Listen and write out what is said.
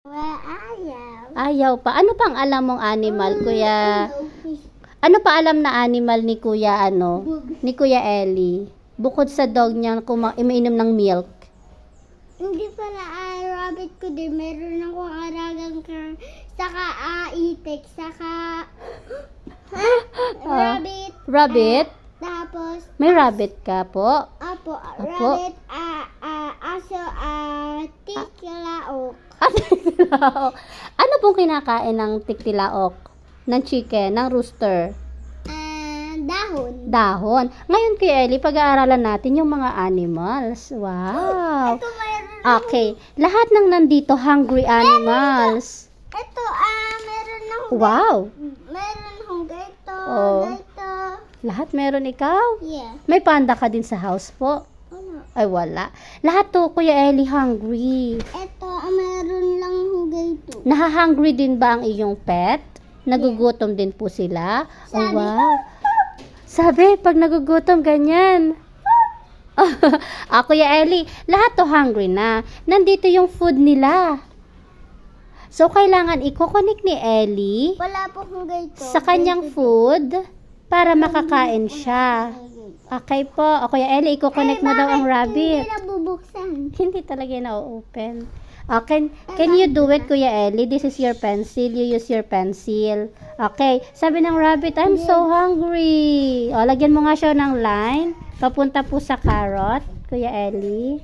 Ayaw. Ayaw pa. Ano pang alam mong animal, Kuya? Ano pa alam na animal ni Kuya, ni Kuya Ellie? Bukod sa dog niya umiinom ng milk. Hindi pala rabbit ko din. Meron akong aragang saka itik, saka rabbit. Rabbit? Tapos, May rabbit ka po? apo, rabbit, aso, tikilaok. Ano pong kinakain ng tiktilaok? Ng chicken? Ng rooster? Dahon. Dahon. Ngayon, Kuya Ellie, pag-aaralan natin yung mga animals. Wow. Ito meron. Okay. Lahat ng nandito, hungry animals. Ito, meron akong Wow. meron akong ganito, Oh. ganito. Lahat meron ikaw? Yeah. May panda ka din sa house po? Ano? Ay, wala. Lahat to, Kuya Ellie, hungry. Ito, meron lang akong ganito. Nahahungry din ba ang iyong pet? Nagugutom din po sila? Oh, Sabi. wow. Sabi, pag nagugutom, ganyan. Kuya Ellie, lahat to hungry na. Nandito yung food nila. So, kailangan i-connect ni Ellie Wala po akong ganito. sa kanyang food para makakain siya. Okay po. Kuya Ellie, i-connect mo daw ang rabbit. Hindi nabubuksan. Hindi talaga na-open. Okay, can you do it, Kuya Ellie? This is your pencil. You use your pencil. Okay. Sabi ng rabbit, I'm so hungry. O, lagyan mo nga siya ng line. Papunta po sa carrot, Kuya Ellie.